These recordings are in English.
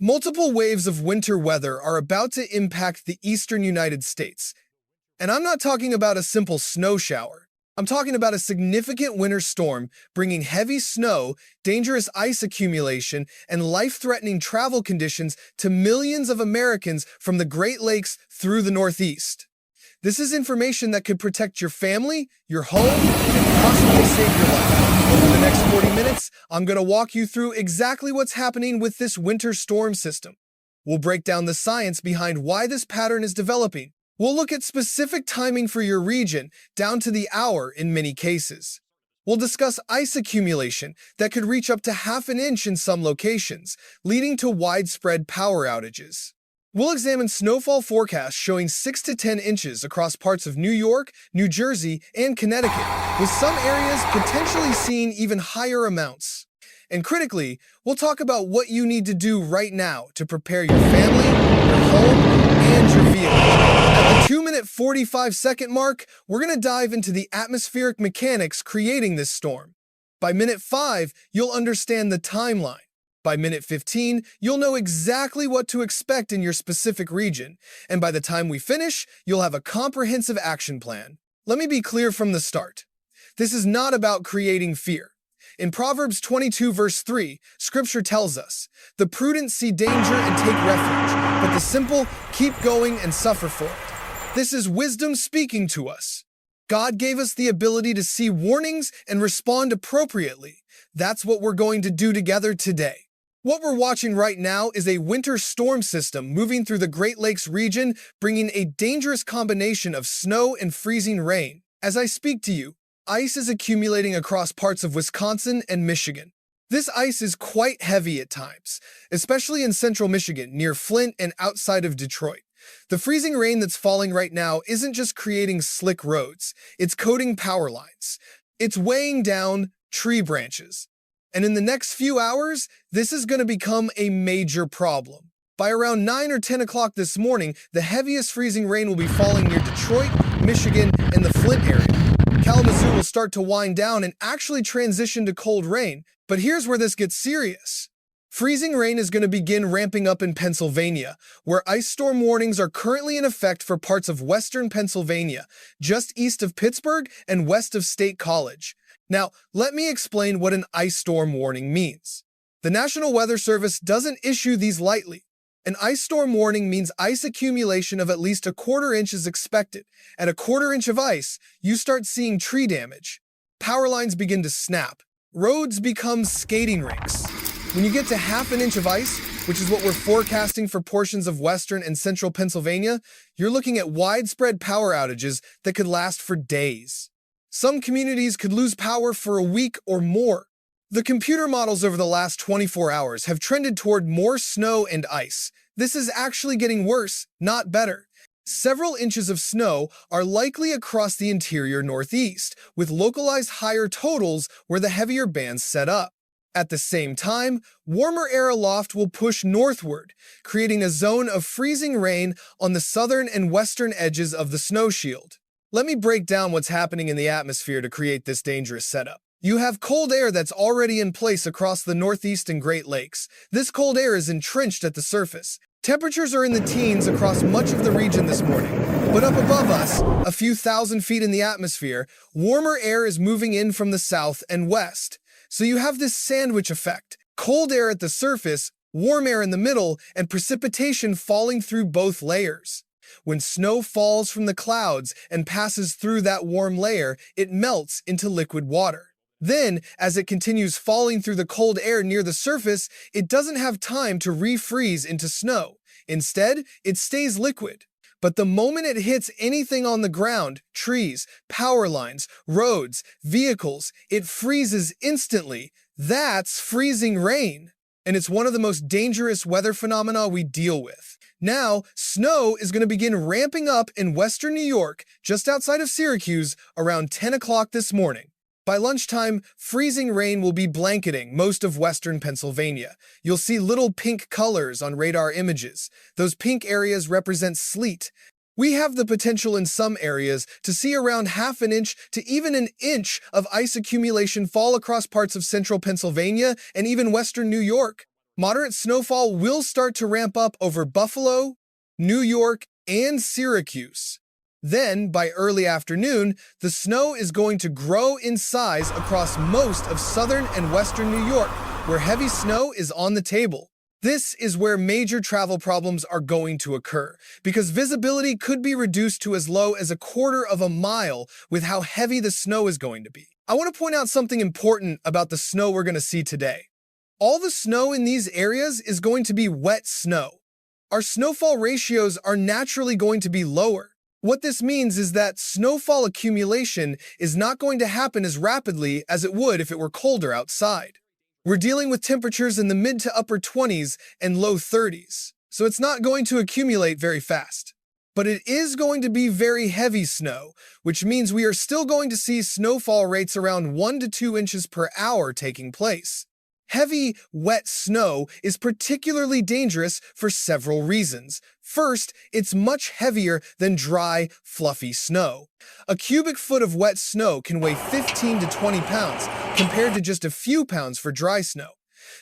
Multiple waves of winter weather are about to impact the eastern United States. And I'm not talking about a simple snow shower. I'm talking about a significant winter storm bringing heavy snow, dangerous ice accumulation, and life-threatening travel conditions to millions of Americans from the Great Lakes through the Northeast. This is information that could protect your family, your home, and possibly save your life. Over the next 40 minutes, I'm going to walk you through exactly what's happening with this winter storm system. We'll break down the science behind why this pattern is developing. We'll look at specific timing for your region, down to the hour in many cases. We'll discuss ice accumulation that could reach up to half an inch in some locations, leading to widespread power outages. We'll examine snowfall forecasts showing 6 to 10 inches across parts of New York, New Jersey, and Connecticut, with some areas potentially seeing even higher amounts. And critically, we'll talk about what you need to do right now to prepare your family, your home, and your vehicle. At the 2-minute 45-second mark, we're going to dive into the atmospheric mechanics creating this storm. By minute 5, you'll understand the timeline. By minute 15, you'll know exactly what to expect in your specific region. And by the time we finish, you'll have a comprehensive action plan. Let me be clear from the start. This is not about creating fear. In Proverbs 22 verse 3, Scripture tells us, "The prudent see danger and take refuge, but the simple keep going and suffer for it." This is wisdom speaking to us. God gave us the ability to see warnings and respond appropriately. That's what we're going to do together today. What we're watching right now is a winter storm system moving through the Great Lakes region, bringing a dangerous combination of snow and freezing rain. As I speak to you, ice is accumulating across parts of Wisconsin and Michigan. This ice is quite heavy at times, especially in central Michigan, near Flint and outside of Detroit. The freezing rain that's falling right now isn't just creating slick roads, it's coating power lines. It's weighing down tree branches. And in the next few hours, this is going to become a major problem. By around 9 or 10 o'clock this morning, the heaviest freezing rain will be falling near Detroit, Michigan, and the Flint area. Kalamazoo will start to wind down and actually transition to cold rain. But here's where this gets serious. Freezing rain is going to begin ramping up in Pennsylvania, where ice storm warnings are currently in effect for parts of western Pennsylvania, just east of Pittsburgh and west of State College. Now, let me explain what an ice storm warning means. The National Weather Service doesn't issue these lightly. An ice storm warning means ice accumulation of at least a quarter inch is expected. At a quarter inch of ice, you start seeing tree damage. Power lines begin to snap. Roads become skating rinks. When you get to half an inch of ice, which is what we're forecasting for portions of western and central Pennsylvania, you're looking at widespread power outages that could last for days. Some communities could lose power for a week or more. The computer models over the last 24 hours have trended toward more snow and ice. This is actually getting worse, not better. Several inches of snow are likely across the interior Northeast, with localized higher totals where the heavier bands set up. At the same time, warmer air aloft will push northward, creating a zone of freezing rain on the southern and western edges of the snow shield. Let me break down what's happening in the atmosphere to create this dangerous setup. You have cold air that's already in place across the Northeast and Great Lakes. This cold air is entrenched at the surface. Temperatures are in the teens across much of the region this morning. But up above us, a few thousand feet in the atmosphere, warmer air is moving in from the south and west. So you have this sandwich effect. Cold air at the surface, warm air in the middle, and precipitation falling through both layers. When snow falls from the clouds and passes through that warm layer, it melts into liquid water. Then, as it continues falling through the cold air near the surface, it doesn't have time to refreeze into snow. Instead, it stays liquid. But the moment it hits anything on the ground, trees, power lines, roads, vehicles, it freezes instantly. That's freezing rain. And it's one of the most dangerous weather phenomena we deal with. Now, snow is going to begin ramping up in western New York, just outside of Syracuse, around 10 o'clock this morning. By lunchtime, freezing rain will be blanketing most of western Pennsylvania. You'll see little pink colors on radar images. Those pink areas represent sleet. We have the potential in some areas to see around half an inch to even an inch of ice accumulation fall across parts of central Pennsylvania and even western New York. Moderate snowfall will start to ramp up over Buffalo, New York, and Syracuse. Then, by early afternoon, the snow is going to grow in size across most of southern and western New York, where heavy snow is on the table. This is where major travel problems are going to occur, because visibility could be reduced to as low as a quarter of a mile with how heavy the snow is going to be. I want to point out something important about the snow we're going to see today. All the snow in these areas is going to be wet snow. Our snowfall ratios are naturally going to be lower. What this means is that snowfall accumulation is not going to happen as rapidly as it would if it were colder outside. We're dealing with temperatures in the mid to upper 20s and low 30s, so it's not going to accumulate very fast. But it is going to be very heavy snow, which means we are still going to see snowfall rates around 1 to 2 inches per hour taking place. Heavy, wet snow is particularly dangerous for several reasons. First, it's much heavier than dry, fluffy snow. A cubic foot of wet snow can weigh 15 to 20 pounds, compared to just a few pounds for dry snow.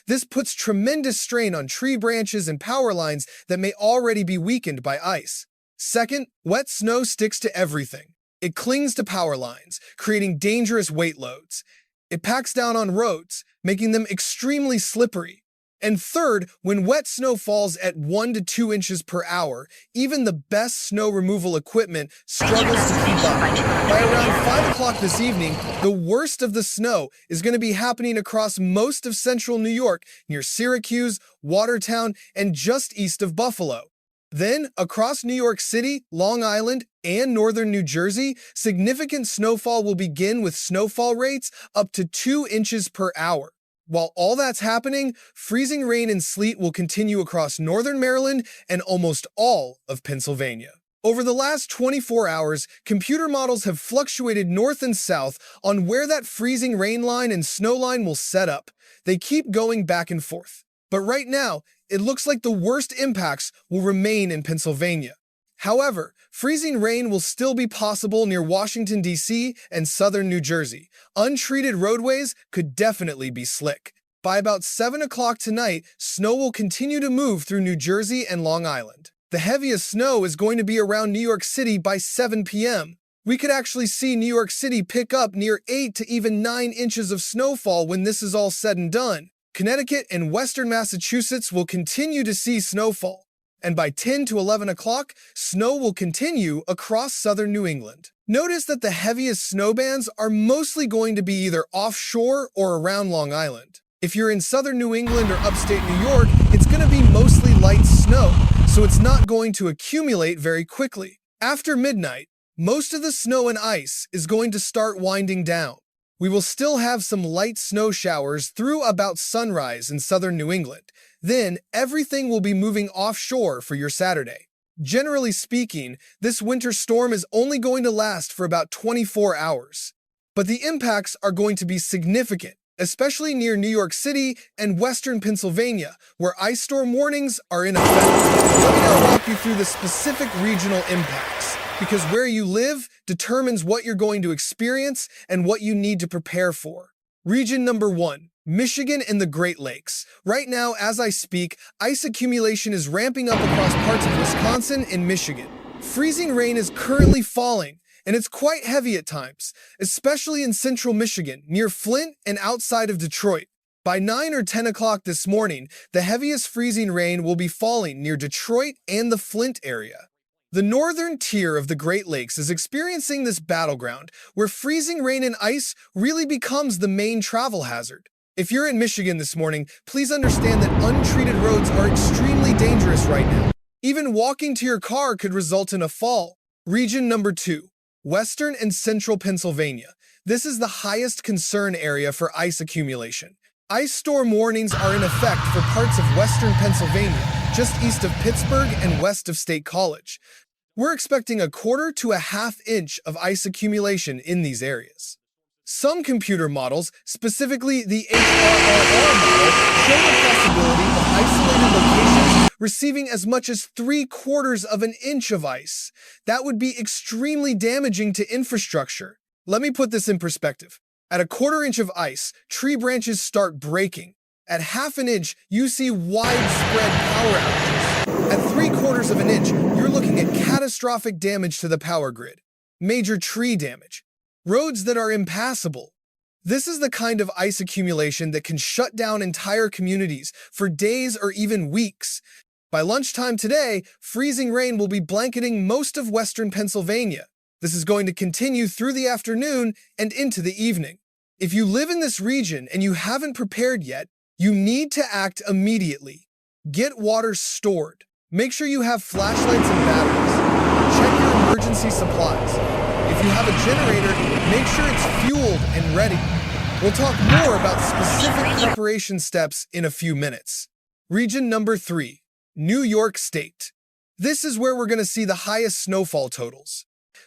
This puts tremendous strain on tree branches and power lines that may already be weakened by ice. Second, wet snow sticks to everything. It clings to power lines, creating dangerous weight loads. It packs down on roads, making them extremely slippery. And third, when wet snow falls at 1 to 2 inches per hour, even the best snow removal equipment struggles to keep up. By around 5 o'clock this evening, the worst of the snow is going to be happening across most of central New York, near Syracuse, Watertown, and just east of Buffalo. Then, across New York City, Long Island, and northern New Jersey, significant snowfall will begin with snowfall rates up to 2 inches per hour. While all that's happening, freezing rain and sleet will continue across northern Maryland and almost all of Pennsylvania. Over the last 24 hours, computer models have fluctuated north and south on where that freezing rain line and snow line will set up. They keep going back and forth. But right now, it looks like the worst impacts will remain in Pennsylvania. However, freezing rain will still be possible near Washington, D.C. and southern New Jersey. Untreated roadways could definitely be slick. By about 7 o'clock tonight, snow will continue to move through New Jersey and Long Island. The heaviest snow is going to be around New York City by 7 p.m. We could actually see New York City pick up near 8 to even 9 inches of snowfall when this is all said and done. Connecticut and western Massachusetts will continue to see snowfall. And by 10 to 11 o'clock, snow will continue across southern New England. Notice that the heaviest snow bands are mostly going to be either offshore or around Long Island. If you're in southern New England or upstate New York, it's going to be mostly light snow, so it's not going to accumulate very quickly. After midnight, most of the snow and ice is going to start winding down. We will still have some light snow showers through about sunrise in southern New England. Then, everything will be moving offshore for your Saturday. Generally speaking, this winter storm is only going to last for about 24 hours. But the impacts are going to be significant, especially near New York City and western Pennsylvania, where ice storm warnings are in effect. Let me now walk you through the specific regional impacts, because where you live determines what you're going to experience and what you need to prepare for. Region number 1. Michigan and the Great Lakes. Right now, as I speak, ice accumulation is ramping up across parts of Wisconsin and Michigan. Freezing rain is currently falling, and it's quite heavy at times, especially in central Michigan, near Flint and outside of Detroit. By 9 or 10 o'clock this morning, the heaviest freezing rain will be falling near Detroit and the Flint area. The northern tier of the Great Lakes is experiencing this battleground, where freezing rain and ice really becomes the main travel hazard. If you're in Michigan this morning, please understand that untreated roads are extremely dangerous right now. Even walking to your car could result in a fall. Region number 2. Western and central Pennsylvania. This is the highest concern area for ice accumulation. Ice storm warnings are in effect for parts of western Pennsylvania, just east of Pittsburgh and west of State College. We're expecting a quarter to a half inch of ice accumulation in these areas. Some computer models, specifically the HRRR model, show the possibility of isolated locations receiving as much as 3/4 of an inch of ice. That would be extremely damaging to infrastructure. Let me put this in perspective. At a 1/4 inch of ice, tree branches start breaking. At ½ an inch, you see widespread power outages. At 3/4 of an inch, you're looking at catastrophic damage to the power grid. Major tree damage. Roads that are impassable. This is the kind of ice accumulation that can shut down entire communities for days or even weeks. By lunchtime today, freezing rain will be blanketing most of western Pennsylvania. This is going to continue through the afternoon and into the evening. If you live in this region and you haven't prepared yet, you need to act immediately. Get water stored. Make sure you have flashlights and batteries. Check your emergency supplies. If you have a generator, make sure it's fueled and ready. We'll talk more about specific preparation steps in a few minutes. Region number 3, New York State. This is where we're going to see the highest snowfall totals.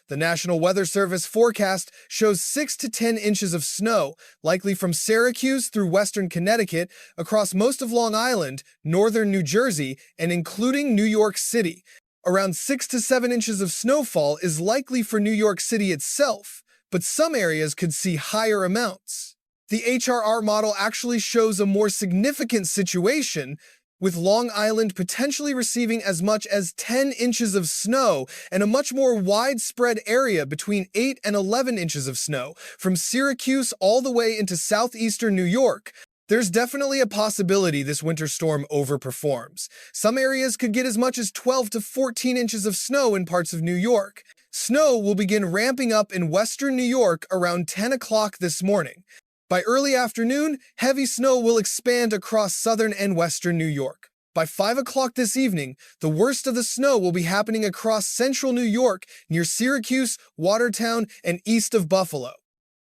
The National Weather Service forecast shows 6 to 10 inches of snow, likely from Syracuse through western Connecticut, across most of Long Island, northern New Jersey, and including New York City. Around 6 to 7 inches of snowfall is likely for New York City itself, but some areas could see higher amounts. The HRR model actually shows a more significant situation, with Long Island potentially receiving as much as 10 inches of snow and a much more widespread area between 8 and 11 inches of snow, from Syracuse all the way into southeastern New York. There's definitely a possibility this winter storm overperforms. Some areas could get as much as 12 to 14 inches of snow in parts of New York. Snow will begin ramping up in western New York around 10 o'clock this morning. By early afternoon, heavy snow will expand across southern and western New York. By 5 o'clock this evening, the worst of the snow will be happening across central New York near Syracuse, Watertown, and east of Buffalo.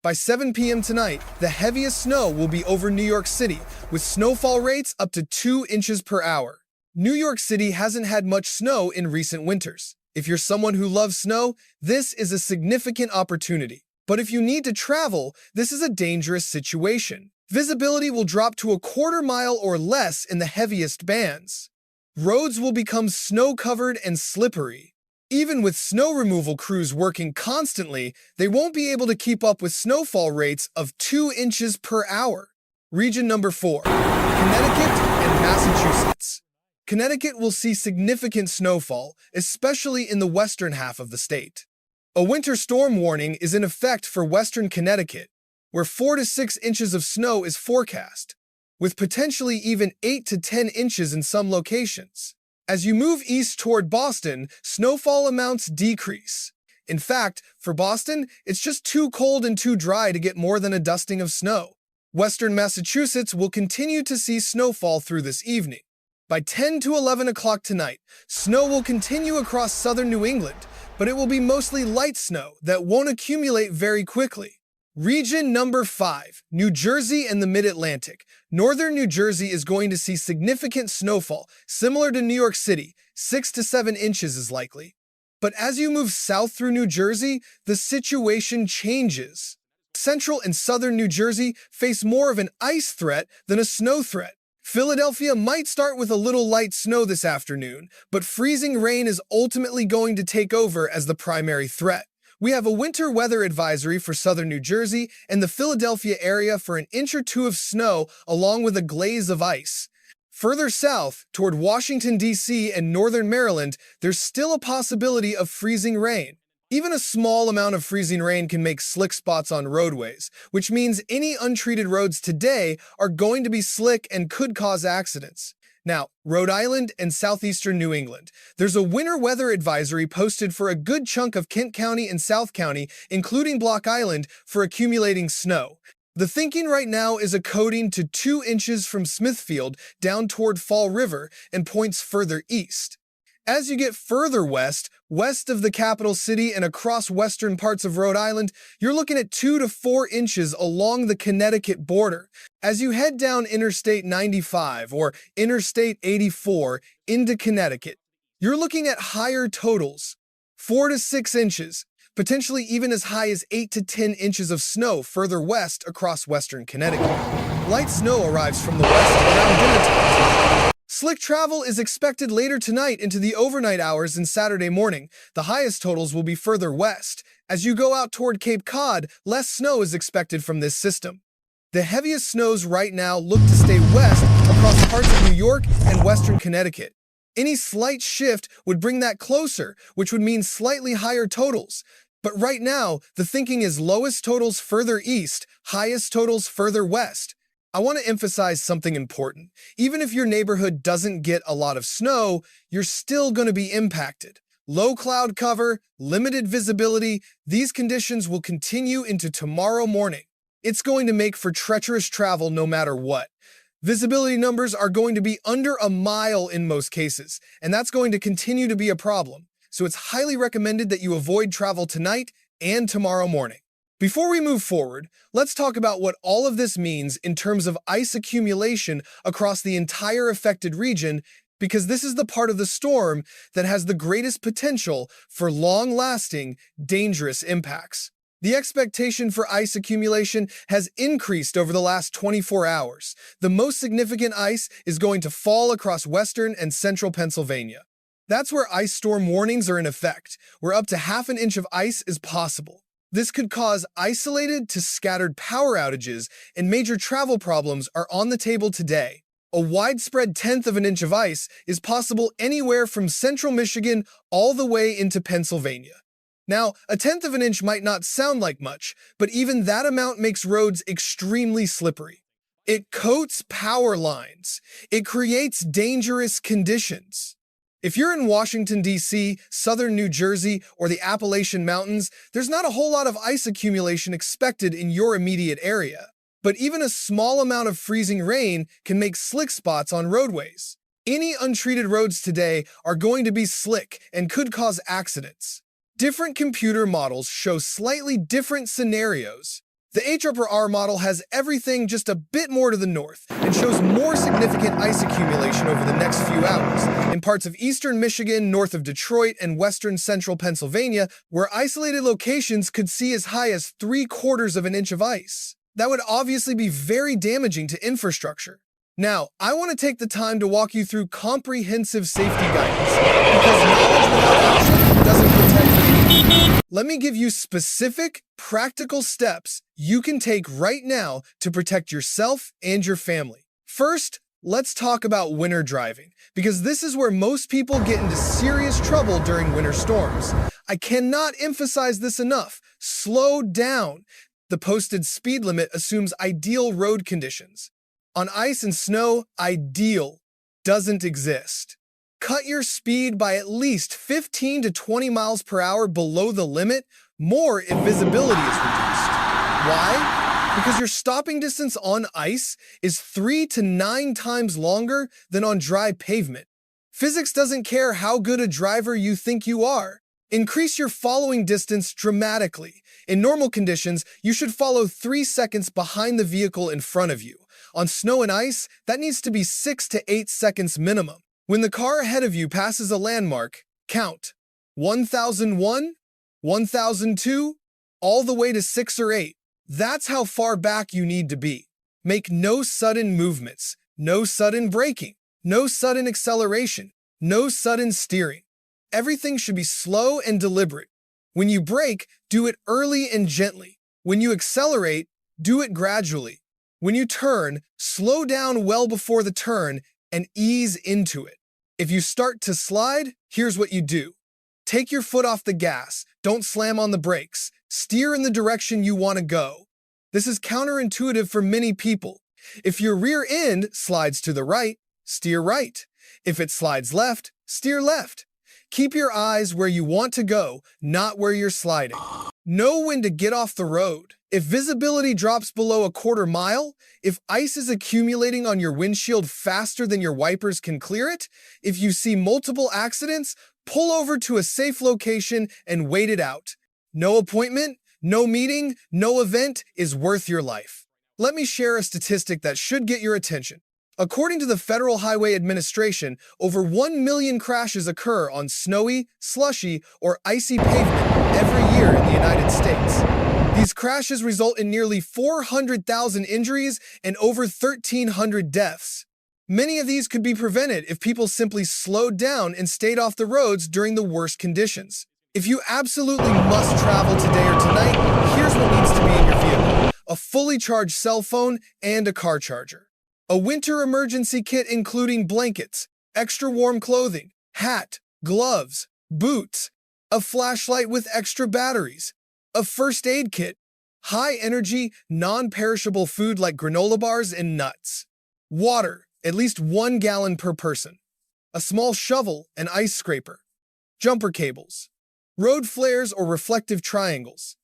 By 7 p.m. tonight, the heaviest snow will be over New York City, with snowfall rates up to 2 inches per hour. New York City hasn't had much snow in recent winters. If you're someone who loves snow, this is a significant opportunity. But if you need to travel, this is a dangerous situation. Visibility will drop to a quarter mile or less in the heaviest bands. Roads will become snow-covered and slippery. Even with snow removal crews working constantly, they won't be able to keep up with snowfall rates of 2 inches per hour. Region number 4, Connecticut and Massachusetts. Connecticut will see significant snowfall, especially in the western half of the state. A winter storm warning is in effect for western Connecticut, where 4 to 6 inches of snow is forecast, with potentially even 8 to 10 inches in some locations. As you move east toward Boston, snowfall amounts decrease. In fact, for Boston, it's just too cold and too dry to get more than a dusting of snow. Western Massachusetts will continue to see snowfall through this evening. By 10 to 11 o'clock tonight, snow will continue across southern New England, but it will be mostly light snow that won't accumulate very quickly. Region number 5, New Jersey and the Mid-Atlantic. Northern New Jersey is going to see significant snowfall, similar to New York City. 6 to 7 inches is likely. But as you move south through New Jersey, the situation changes. Central and southern New Jersey face more of an ice threat than a snow threat. Philadelphia might start with a little light snow this afternoon, but freezing rain is ultimately going to take over as the primary threat. We have a winter weather advisory for southern New Jersey and the Philadelphia area for an inch or two of snow along with a glaze of ice. Further south, toward Washington, D.C. and northern Maryland, there's still a possibility of freezing rain. Even a small amount of freezing rain can make slick spots on roadways, which means any untreated roads today are going to be slick and could cause accidents. Now, Rhode Island and southeastern New England. There's a winter weather advisory posted for a good chunk of Kent County and South County, including Block Island, for accumulating snow. The thinking right now is a coating to 2 inches from Smithfield down toward Fall River and points further east. As you get further west of the capital city and across western parts of Rhode Island, you're looking at 2 to 4 inches along the Connecticut border. As you head down Interstate 95 or Interstate 84 into Connecticut, you're looking at higher totals, 4 to 6 inches, potentially even as high as 8 to 10 inches of snow further west across western Connecticut. Light snow arrives from the west around dinner time. Slick travel is expected later tonight into the overnight hours and Saturday morning. The highest totals will be further west. As you go out toward Cape Cod, less snow is expected from this system. The heaviest snows right now look to stay west across parts of New York and western Connecticut. Any slight shift would bring that closer, which would mean slightly higher totals. But right now, the thinking is lowest totals further east, highest totals further west. I want to emphasize something important. Even if your neighborhood doesn't get a lot of snow, you're still going to be impacted. Low cloud cover, limited visibility, these conditions will continue into tomorrow morning. It's going to make for treacherous travel no matter what. Visibility numbers are going to be under a mile in most cases, and that's going to continue to be a problem. So it's highly recommended that you avoid travel tonight and tomorrow morning. Before we move forward, let's talk about what all of this means in terms of ice accumulation across the entire affected region, because this is the part of the storm that has the greatest potential for long-lasting, dangerous impacts. The expectation for ice accumulation has increased over the last 24 hours. The most significant ice is going to fall across western and central Pennsylvania. That's where ice storm warnings are in effect, where up to half an inch of ice is possible. This could cause isolated to scattered power outages, and major travel problems are on the table today. A widespread tenth of an inch of ice is possible anywhere from central Michigan all the way into Pennsylvania. Now, a tenth of an inch might not sound like much, but even that amount makes roads extremely slippery. It coats power lines. It creates dangerous conditions. If you're in Washington, D.C., southern New Jersey, or the Appalachian Mountains, there's not a whole lot of ice accumulation expected in your immediate area. But even a small amount of freezing rain can make slick spots on roadways. Any untreated roads today are going to be slick and could cause accidents. Different computer models show slightly different scenarios. The ACCUMULATION model has everything just a bit more to the north and shows more significant ice accumulation over the next few hours in parts of eastern Michigan, north of Detroit, and western central Pennsylvania, where isolated locations could see as high as 3/4 of an inch of ice. That would obviously be very damaging to infrastructure. Now, I want to take the time to walk you through comprehensive safety guidance, because knowledge without action doesn't protect you. Let me give you specific, practical steps you can take right now to protect yourself and your family. First, let's talk about winter driving, because this is where most people get into serious trouble during winter storms. I cannot emphasize this enough. Slow down. The posted speed limit assumes ideal road conditions. On ice and snow, ideal doesn't exist. Cut your speed by at least 15 to 20 miles per hour below the limit, more if visibility is reduced. Why? Because your stopping distance on ice is 3 to 9 times longer than on dry pavement. Physics doesn't care how good a driver you think you are. Increase your following distance dramatically. In normal conditions, you should follow 3 seconds behind the vehicle in front of you. On snow and ice, that needs to be 6 to 8 seconds minimum. When the car ahead of you passes a landmark, count 1001, 1002, all the way to 6 or 8. That's how far back you need to be. Make no sudden movements, no sudden braking, no sudden acceleration, no sudden steering. Everything should be slow and deliberate. When you brake, do it early and gently. When you accelerate, do it gradually. When you turn, slow down well before the turn and ease into it. If you start to slide, here's what you do. Take your foot off the gas, don't slam on the brakes, steer in the direction you want to go. This is counterintuitive for many people. If your rear end slides to the right, steer right. If it slides left, steer left. Keep your eyes where you want to go, not where you're sliding. Know when to get off the road. If visibility drops below a quarter mile, if ice is accumulating on your windshield faster than your wipers can clear it, if you see multiple accidents, pull over to a safe location and wait it out. No appointment, no meeting, no event is worth your life. Let me share a statistic that should get your attention. According to the Federal Highway Administration, over 1 million crashes occur on snowy, slushy, or icy pavement every year in the United States. These crashes result in nearly 400,000 injuries and over 1,300 deaths. Many of these could be prevented if people simply slowed down and stayed off the roads during the worst conditions. If you absolutely must travel today or tonight, here's what needs to be in your vehicle. a fully charged cell phone, and a car charger. A winter emergency kit including blankets, extra warm clothing, hat, gloves, boots, a flashlight with extra batteries, a first aid kit, high-energy, non-perishable food like granola bars and nuts, water, at least 1 gallon per person, a small shovel and ice scraper, jumper cables, road flares or reflective triangles,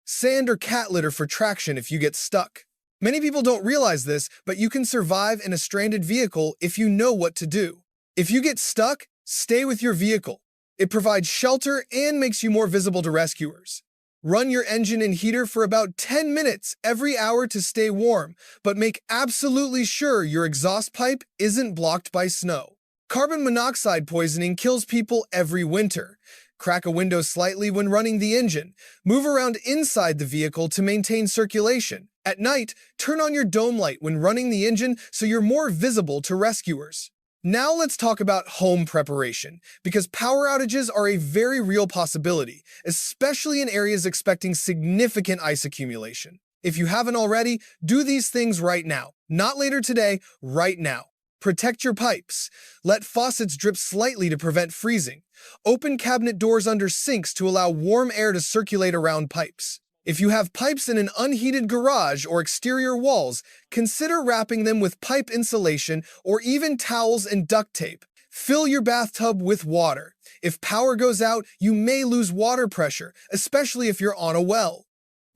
sand or cat litter for traction if you get stuck. Many people don't realize this, but you can survive in a stranded vehicle if you know what to do. If you get stuck, stay with your vehicle. It provides shelter and makes you more visible to rescuers. Run your engine and heater for about 10 minutes every hour to stay warm, but make absolutely sure your exhaust pipe isn't blocked by snow. Carbon monoxide poisoning kills people every winter. Crack a window slightly when running the engine. Move around inside the vehicle to maintain circulation. At night, turn on your dome light when running the engine so you're more visible to rescuers. Now let's talk about home preparation, because power outages are a very real possibility, especially in areas expecting significant ice accumulation. If you haven't already, do these things right now. Not later today, right now. Protect your pipes. Let faucets drip slightly to prevent freezing. Open cabinet doors under sinks to allow warm air to circulate around pipes. If you have pipes in an unheated garage or exterior walls, consider wrapping them with pipe insulation or even towels and duct tape. Fill your bathtub with water. If power goes out, you may lose water pressure, especially if you're on a well.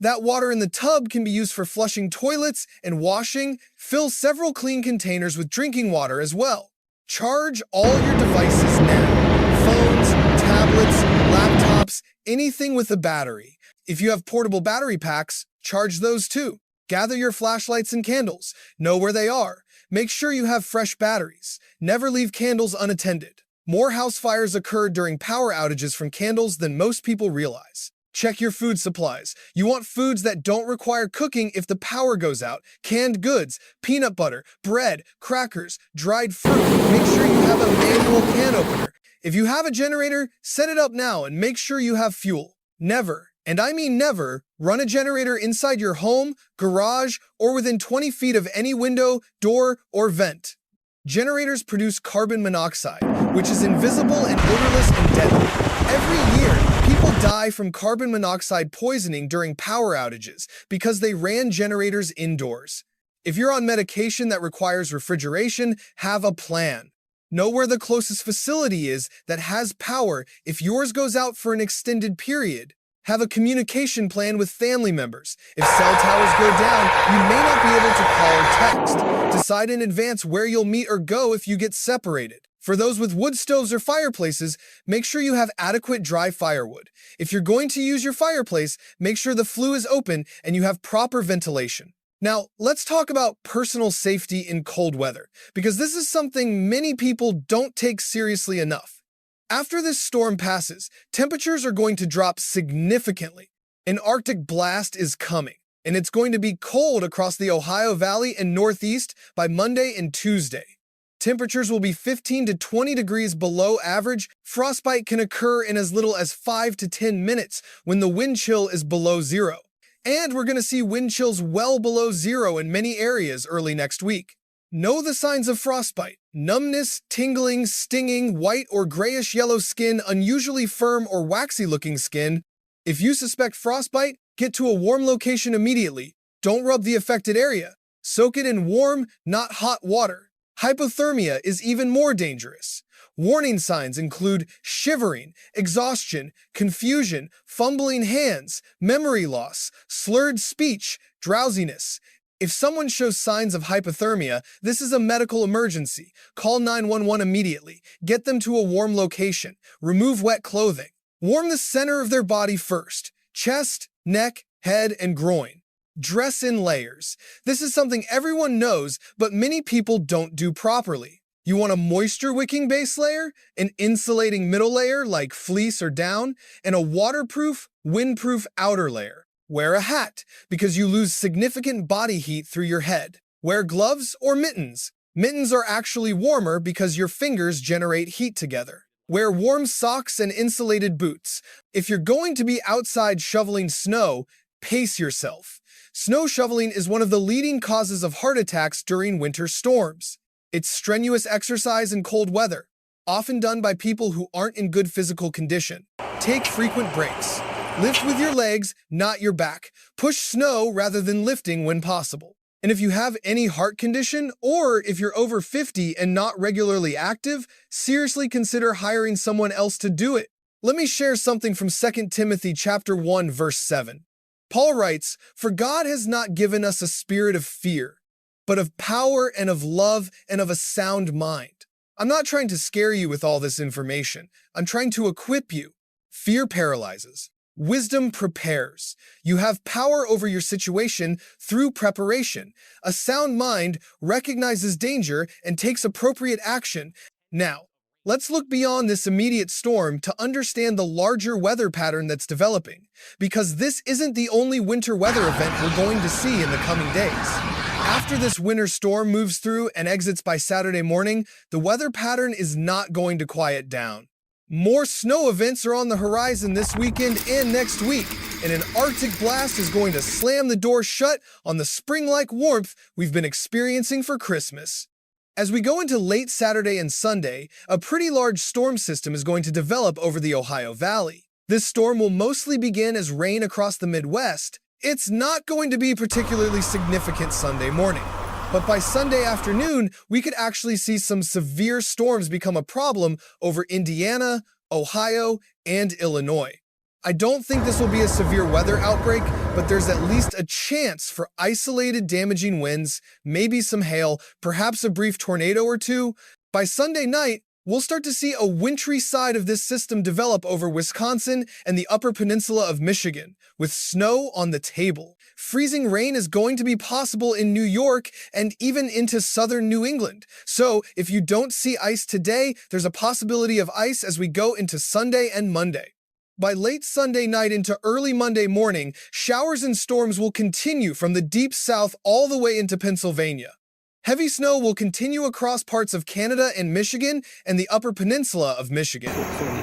That water in the tub can be used for flushing toilets and washing. Fill several clean containers with drinking water as well. Charge all your devices now. Phones, tablets, laptops, anything with a battery. If you have portable battery packs, charge those too. Gather your flashlights and candles. Know where they are. Make sure you have fresh batteries. Never leave candles unattended. More house fires occur during power outages from candles than most people realize. Check your food supplies. You want foods that don't require cooking if the power goes out. Canned goods, peanut butter, bread, crackers, dried fruit. Make sure you have a manual can opener. If you have a generator, set it up now and make sure you have fuel. Never, and I mean never, run a generator inside your home, garage, or within 20 feet of any window, door, or vent. Generators produce carbon monoxide, which is invisible and odorless and deadly. Every year, people die from carbon monoxide poisoning during power outages because they ran generators indoors. If you're on medication that requires refrigeration, have a plan. Know where the closest facility is that has power if yours goes out for an extended period. Have a communication plan with family members. If cell towers go down, you may not be able to call or text. Decide in advance where you'll meet or go if you get separated. For those with wood stoves or fireplaces, make sure you have adequate dry firewood. If you're going to use your fireplace, make sure the flue is open and you have proper ventilation. Now, let's talk about personal safety in cold weather, because this is something many people don't take seriously enough. After this storm passes, temperatures are going to drop significantly. An Arctic blast is coming, and it's going to be cold across the Ohio Valley and Northeast by Monday and Tuesday. Temperatures will be 15 to 20 degrees below average. Frostbite can occur in as little as 5 to 10 minutes when the wind chill is below zero. And we're going to see wind chills well below zero in many areas early next week. Know the signs of frostbite: numbness, tingling, stinging, white or grayish-yellow skin, unusually firm or waxy-looking skin. If you suspect frostbite, get to a warm location immediately. Don't rub the affected area. Soak it in warm, not hot water. Hypothermia is even more dangerous. Warning signs include shivering, exhaustion, confusion, fumbling hands, memory loss, slurred speech, drowsiness. If someone shows signs of hypothermia, this is a medical emergency. Call 911 immediately. Get them to a warm location. Remove wet clothing. Warm the center of their body first: chest, neck, head, and groin. Dress in layers. This is something everyone knows, but many people don't do properly. You want a moisture-wicking base layer, an insulating middle layer like fleece or down, and a waterproof, windproof outer layer. Wear a hat, because you lose significant body heat through your head. Wear gloves or mittens. Mittens are actually warmer because your fingers generate heat together. Wear warm socks and insulated boots. If you're going to be outside shoveling snow, Pace yourself. Snow shoveling is one of the leading causes of heart attacks during winter storms. It's strenuous exercise in cold weather, often done by people who aren't in good physical condition. Take frequent breaks. Lift with your legs, not your back. Push snow rather than lifting when possible. And if you have any heart condition, or if you're over 50 and not regularly active, seriously consider hiring someone else to do it. Let me share something from 2 Timothy chapter 1, verse 7. Paul writes, "For God has not given us a spirit of fear, but of power and of love and of a sound mind." I'm not trying to scare you with all this information. I'm trying to equip you. Fear paralyzes. Wisdom prepares. You have power over your situation through preparation. A sound mind recognizes danger and takes appropriate action. Now, let's look beyond this immediate storm to understand the larger weather pattern that's developing, because this isn't the only winter weather event we're going to see in the coming days. After this winter storm moves through and exits by Saturday morning, the weather pattern is not going to quiet down. More snow events are on the horizon this weekend and next week, and an Arctic blast is going to slam the door shut on the spring-like warmth we've been experiencing for Christmas. As we go into late Saturday and Sunday, a pretty large storm system is going to develop over the Ohio Valley. This storm will mostly begin as rain across the Midwest. It's not going to be particularly significant Sunday morning. But by Sunday afternoon, we could actually see some severe storms become a problem over Indiana, Ohio, and Illinois. I don't think this will be a severe weather outbreak, but there's at least a chance for isolated damaging winds, maybe some hail, perhaps a brief tornado or two. By Sunday night, we'll start to see a wintry side of this system develop over Wisconsin and the upper peninsula of Michigan, with snow on the table. Freezing rain is going to be possible in New York and even into southern New England. So if you don't see ice today, there's a possibility of ice as we go into Sunday and Monday. By late Sunday night into early Monday morning, showers and storms will continue from the deep south all the way into Pennsylvania. Heavy snow will continue across parts of Canada and Michigan and the upper peninsula of Michigan.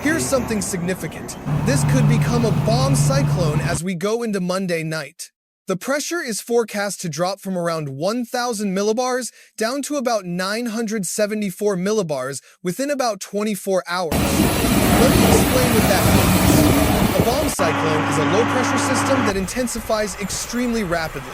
Here's something significant. This could become a bomb cyclone as we go into Monday night. The pressure is forecast to drop from around 1,000 millibars down to about 974 millibars within about 24 hours. Let me explain what that means. A bomb cyclone is a low-pressure system that intensifies extremely rapidly.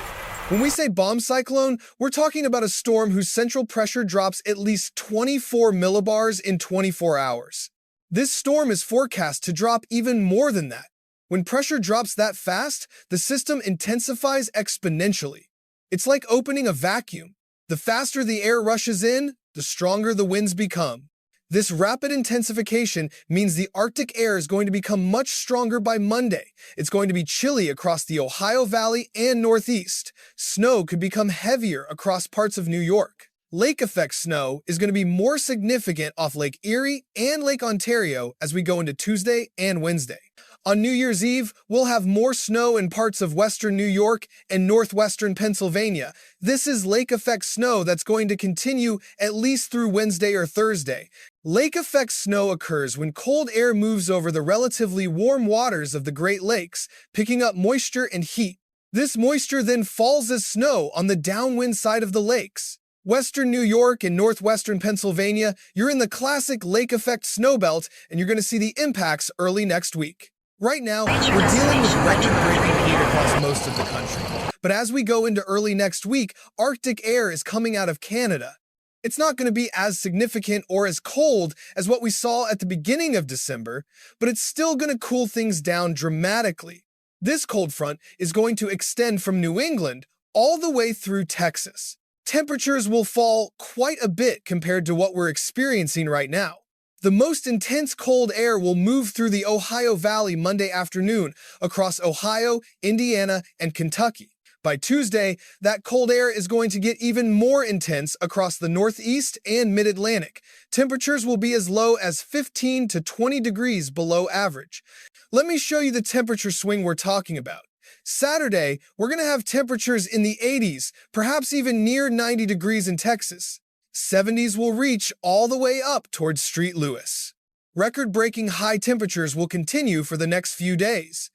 When we say bomb cyclone, we're talking about a storm whose central pressure drops at least 24 millibars in 24 hours. This storm is forecast to drop even more than that. When pressure drops that fast, the system intensifies exponentially. It's like opening a vacuum. The faster the air rushes in, the stronger the winds become. This rapid intensification means the Arctic air is going to become much stronger by Monday. It's going to be chilly across the Ohio Valley and Northeast. Snow could become heavier across parts of New York. Lake effect snow is going to be more significant off Lake Erie and Lake Ontario as we go into Tuesday and Wednesday. On New Year's Eve, we'll have more snow in parts of western New York and northwestern Pennsylvania. This is lake effect snow that's going to continue at least through Wednesday or Thursday. Lake effect snow occurs when cold air moves over the relatively warm waters of the Great Lakes, picking up moisture and heat. This moisture then falls as snow on the downwind side of the lakes. Western New York and northwestern Pennsylvania, you're in the classic lake effect snow belt, and you're going to see the impacts early next week. Right now, we're dealing with record-breaking heat across most of the country. But as we go into early next week, Arctic air is coming out of Canada. It's not going to be as significant or as cold as what we saw at the beginning of December, but it's still going to cool things down dramatically. This cold front is going to extend from New England all the way through Texas. Temperatures will fall quite a bit compared to what we're experiencing right now. The most intense cold air will move through the Ohio Valley Monday afternoon across Ohio, Indiana, and Kentucky. By Tuesday, that cold air is going to get even more intense across the Northeast and Mid-Atlantic. Temperatures will be as low as 15 to 20 degrees below average. Let me show you the temperature swing we're talking about. Saturday, we're going to have temperatures in the 80s, perhaps even near 90 degrees in Texas. 70s will reach all the way up towards St. Louis. Record-breaking high temperatures will continue for the next few days.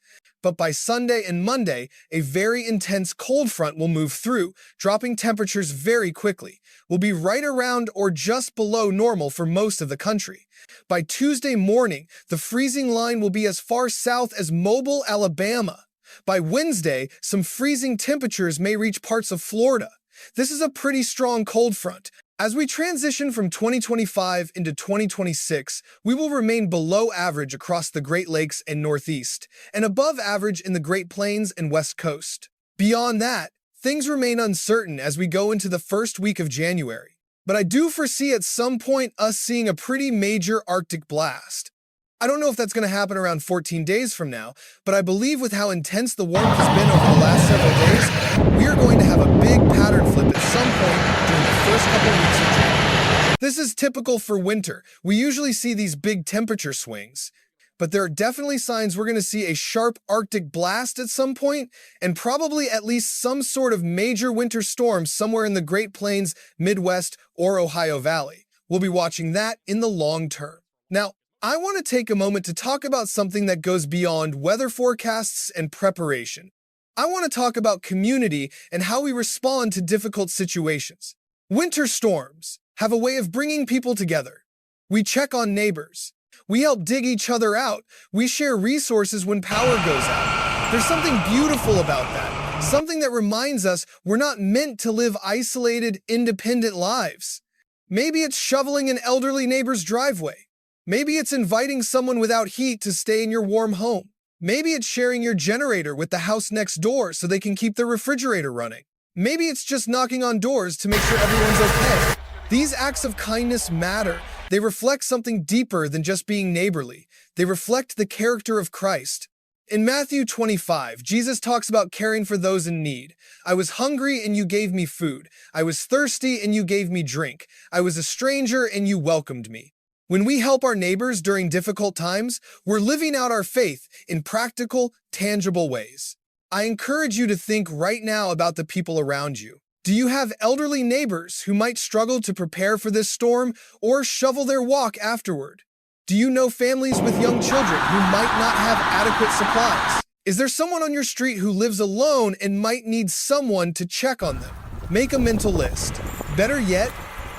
But by Sunday and Monday, a very intense cold front will move through, dropping temperatures very quickly. We'll be right around or just below normal for most of the country. By Tuesday morning, the freezing line will be as far south as Mobile, Alabama. By Wednesday, some freezing temperatures may reach parts of Florida. This is a pretty strong cold front. As we transition from 2025 into 2026, we will remain below average across the Great Lakes and Northeast, and above average in the Great Plains and West Coast. Beyond that, things remain uncertain as we go into the first week of January. But I do foresee at some point us seeing a pretty major Arctic blast. I don't know if that's going to happen around 14 days from now, but I believe with how intense the warmth has been over the last several days, we are going to have a big pattern flip at some point during the first couple weeks of January. This is typical for winter. We usually see these big temperature swings, but there are definitely signs we're going to see a sharp Arctic blast at some point, and probably at least some sort of major winter storm somewhere in the Great Plains, Midwest, or Ohio Valley. We'll be watching that in the long term. Now, I want to take a moment to talk about something that goes beyond weather forecasts and preparation. I want to talk about community and how we respond to difficult situations. Winter storms have a way of bringing people together. We check on neighbors. We help dig each other out. We share resources when power goes out. There's something beautiful about that, something that reminds us we're not meant to live isolated, independent lives. Maybe it's shoveling an elderly neighbor's driveway. Maybe it's inviting someone without heat to stay in your warm home. Maybe it's sharing your generator with the house next door so they can keep their refrigerator running. Maybe it's just knocking on doors to make sure everyone's okay. These acts of kindness matter. They reflect something deeper than just being neighborly. They reflect the character of Christ. In Matthew 25, Jesus talks about caring for those in need. I was hungry and you gave me food. I was thirsty and you gave me drink. I was a stranger and you welcomed me. When we help our neighbors during difficult times, we're living out our faith in practical, tangible ways. I encourage you to think right now about the people around you. Do you have elderly neighbors who might struggle to prepare for this storm or shovel their walk afterward? Do you know families with young children who might not have adequate supplies? Is there someone on your street who lives alone and might need someone to check on them? Make a mental list. Better yet,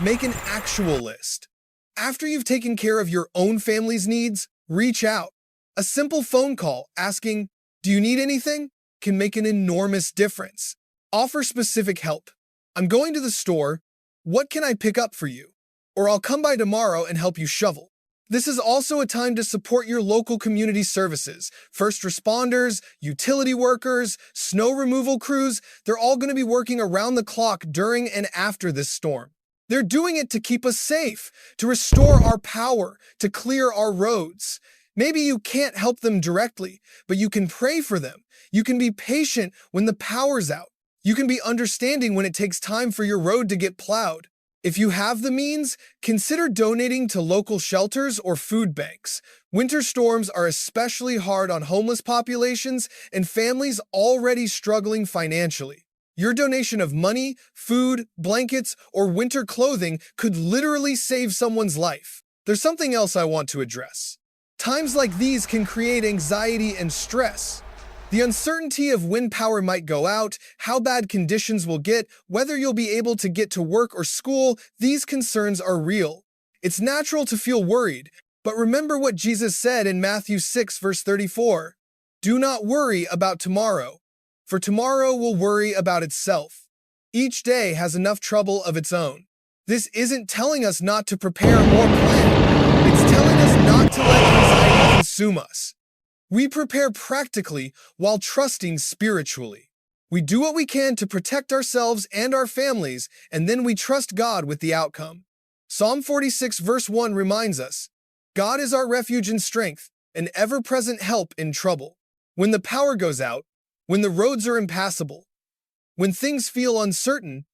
make an actual list. After you've taken care of your own family's needs, reach out. A simple phone call asking, "Do you need anything?" can make an enormous difference. Offer specific help. "I'm going to the store. What can I pick up for you?" Or "I'll come by tomorrow and help you shovel." This is also a time to support your local community services. First responders, utility workers, snow removal crews, they're all going to be working around the clock during and after this storm. They're doing it to keep us safe, to restore our power, to clear our roads. Maybe you can't help them directly, but you can pray for them. You can be patient when the power's out. You can be understanding when it takes time for your road to get plowed. If you have the means, consider donating to local shelters or food banks. Winter storms are especially hard on homeless populations and families already struggling financially. Your donation of money, food, blankets, or winter clothing could literally save someone's life. There's something else I want to address. Times like these can create anxiety and stress. The uncertainty of when power might go out, how bad conditions will get, whether you'll be able to get to work or school, these concerns are real. It's natural to feel worried, but remember what Jesus said in Matthew 6, verse 34. "Do not worry about tomorrow, for tomorrow will worry about itself. Each day has enough trouble of its own." This isn't telling us not to prepare or plan. It's telling us not to let anxiety consume us. We prepare practically while trusting spiritually. We do what we can to protect ourselves and our families, and then we trust God with the outcome. Psalm 46 verse 1 reminds us, "God is our refuge and strength, an ever-present help in trouble." When the power goes out, when the roads are impassable, when things feel uncertain,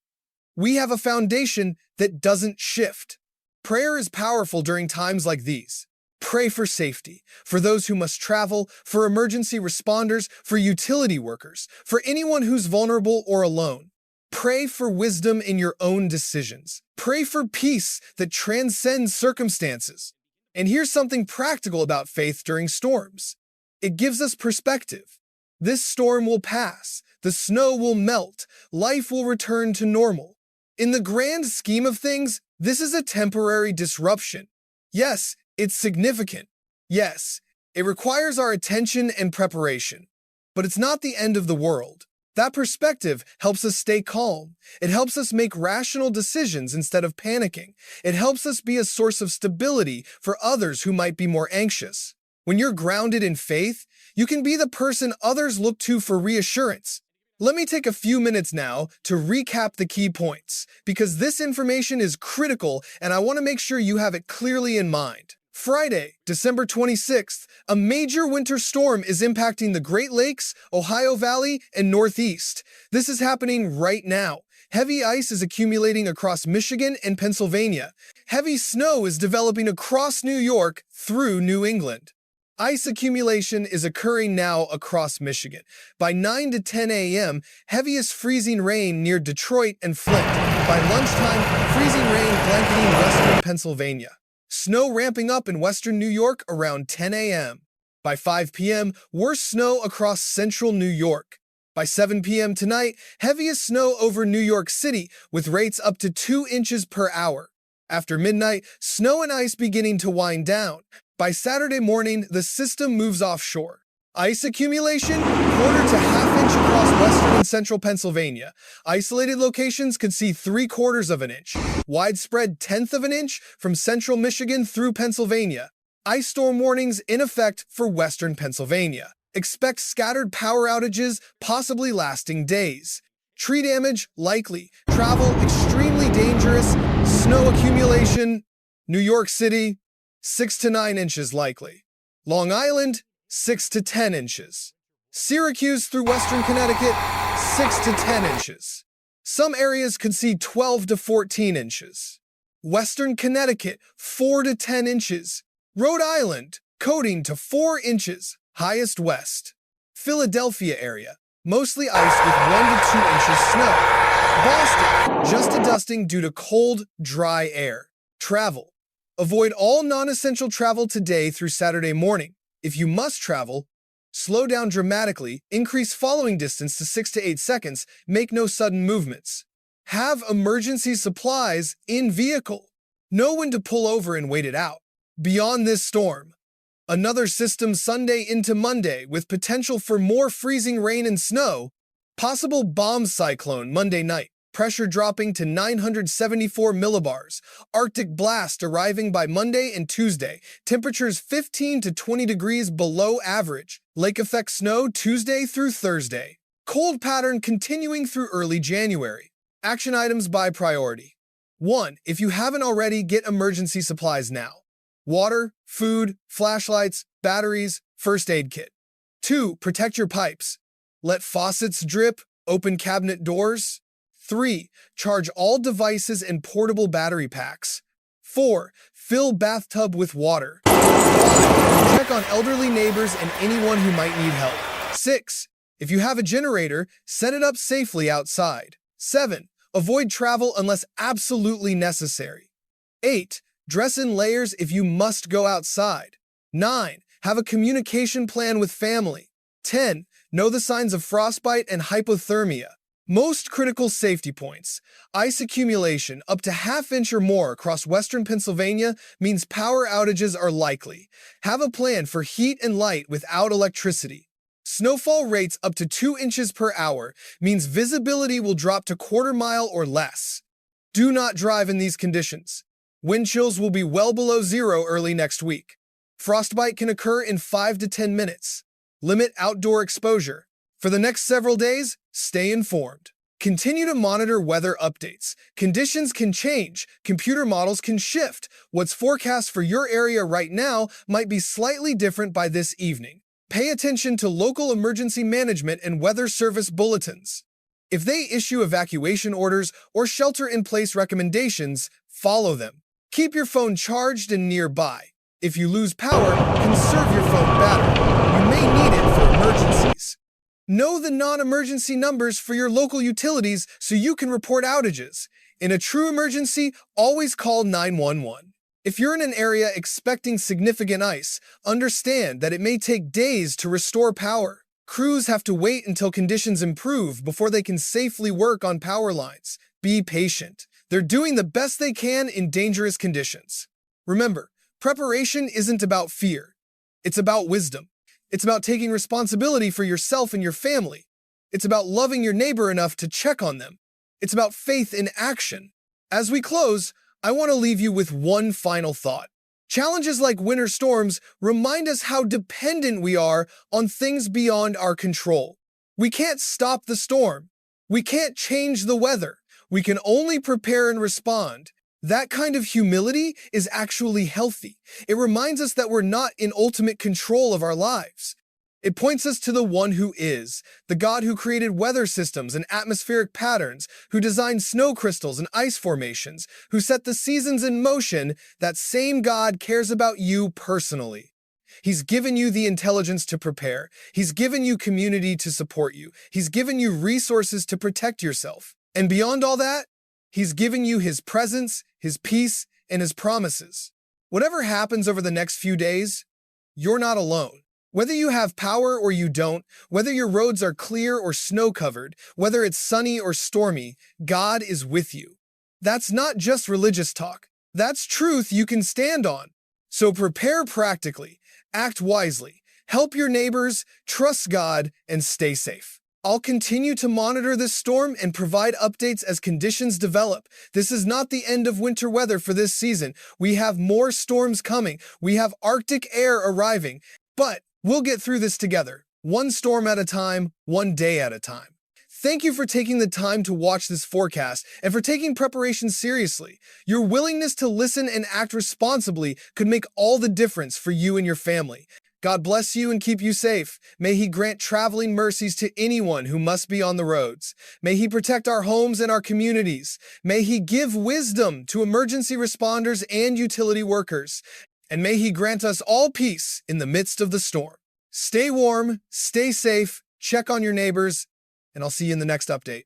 we have a foundation that doesn't shift. Prayer is powerful during times like these. Pray for safety, for those who must travel, for emergency responders, for utility workers, for anyone who's vulnerable or alone. Pray for wisdom in your own decisions. Pray for peace that transcends circumstances. And here's something practical about faith during storms. It gives us perspective. This storm will pass, the snow will melt, life will return to normal. In the grand scheme of things, this is a temporary disruption. Yes, it's significant. Yes, it requires our attention and preparation. But it's not the end of the world. That perspective helps us stay calm. It helps us make rational decisions instead of panicking. It helps us be a source of stability for others who might be more anxious. When you're grounded in faith, you can be the person others look to for reassurance. Let me take a few minutes now to recap the key points, because this information is critical and I want to make sure you have it clearly in mind. Friday, December 26th, a major winter storm is impacting the Great Lakes, Ohio Valley, and Northeast. This is happening right now. Heavy ice is accumulating across Michigan and Pennsylvania. Heavy snow is developing across New York through New England. Ice accumulation is occurring now across Michigan. By 9 to 10 a.m., heaviest freezing rain near Detroit and Flint. By lunchtime, freezing rain blanketing western Pennsylvania. Snow ramping up in western New York around 10 a.m. By 5 p.m., worst snow across central New York. By 7 p.m. tonight, heaviest snow over New York City with rates up to 2 inches per hour. After midnight, snow and ice beginning to wind down. By Saturday morning, the system moves offshore. Ice accumulation, quarter to half inch across western and central Pennsylvania. Isolated locations could see 3/4 of an inch. Widespread 1/10 of an inch from central Michigan through Pennsylvania. Ice storm warnings in effect for western Pennsylvania. Expect scattered power outages, possibly lasting days. Tree damage, likely. Travel, extremely dangerous. Snow accumulation, New York City, 6 to 9 inches likely. Long Island, 6 to 10 inches. Syracuse through western Connecticut, 6 to 10 inches. Some areas could see 12 to 14 inches. Western Connecticut, 4 to 10 inches. Rhode Island, coating to 4 inches, highest west. Philadelphia area, mostly ice with 1 to 2 inches snow. Boston, just a dusting due to cold, dry air. Travel. Avoid all non-essential travel today through Saturday morning. If you must travel, slow down dramatically, increase following distance to 6 to 8 seconds, make no sudden movements. Have emergency supplies in vehicle. Know when to pull over and wait it out. Beyond this storm, another system Sunday into Monday with potential for more freezing rain and snow. Possible bomb cyclone Monday night. Pressure dropping to 974 millibars. Arctic blast arriving by Monday and Tuesday. Temperatures 15 to 20 degrees below average. Lake effect snow Tuesday through Thursday. Cold pattern continuing through early January. Action items by priority. 1. If you haven't already, get emergency supplies now. Water, food, flashlights, batteries, first aid kit. 2. Protect your pipes. Let faucets drip, open cabinet doors. 3. Charge all devices and portable battery packs. 4. Fill bathtub with water. 5. Check on elderly neighbors and anyone who might need help. 6. If you have a generator, set it up safely outside. 7. Avoid travel unless absolutely necessary. 8. Dress in layers if you must go outside. 9. Have a communication plan with family. 10. Know the signs of frostbite and hypothermia. Most critical safety points. Ice accumulation up to half inch or more across western Pennsylvania means power outages are likely. Have a plan for heat and light without electricity. Snowfall rates up to 2 inches per hour means visibility will drop to quarter mile or less. Do not drive in these conditions. Wind chills will be well below zero early next week. Frostbite can occur in 5 to 10 minutes. Limit outdoor exposure. For the next several days, stay informed. Continue to monitor weather updates. Conditions can change. Computer models can shift. What's forecast for your area right now might be slightly different by this evening. Pay attention to local emergency management and weather service bulletins. If they issue evacuation orders or shelter-in-place recommendations, follow them. Keep your phone charged and nearby. If you lose power, conserve your phone battery. You may need it for emergencies. Know the non-emergency numbers for your local utilities so you can report outages. In a true emergency, always call 911. If you're in an area expecting significant ice, understand that it may take days to restore power. Crews have to wait until conditions improve before they can safely work on power lines. Be patient. They're doing the best they can in dangerous conditions. Remember, preparation isn't about fear. It's about wisdom. It's about taking responsibility for yourself and your family. It's about loving your neighbor enough to check on them. It's about faith in action. As we close, I want to leave you with one final thought. Challenges like winter storms remind us how dependent we are on things beyond our control. We can't stop the storm. We can't change the weather. We can only prepare and respond. That kind of humility is actually healthy. It reminds us that we're not in ultimate control of our lives. It points us to the one who is, the God who created weather systems and atmospheric patterns, who designed snow crystals and ice formations, who set the seasons in motion. That same God cares about you personally. He's given you the intelligence to prepare. He's given you community to support you. He's given you resources to protect yourself. And beyond all that, He's given you His presence, His peace, and His promises. Whatever happens over the next few days, you're not alone. Whether you have power or you don't, whether your roads are clear or snow-covered, whether it's sunny or stormy, God is with you. That's not just religious talk. That's truth you can stand on. So prepare practically, act wisely, help your neighbors, trust God, and stay safe. I'll continue to monitor this storm and provide updates as conditions develop. This is not the end of winter weather for this season. We have more storms coming. We have Arctic air arriving. But we'll get through this together, one storm at a time, one day at a time. Thank you for taking the time to watch this forecast and for taking preparation seriously. Your willingness to listen and act responsibly could make all the difference for you and your family. God bless you and keep you safe. May He grant traveling mercies to anyone who must be on the roads. May He protect our homes and our communities. May He give wisdom to emergency responders and utility workers. And may He grant us all peace in the midst of the storm. Stay warm, stay safe, check on your neighbors, and I'll see you in the next update.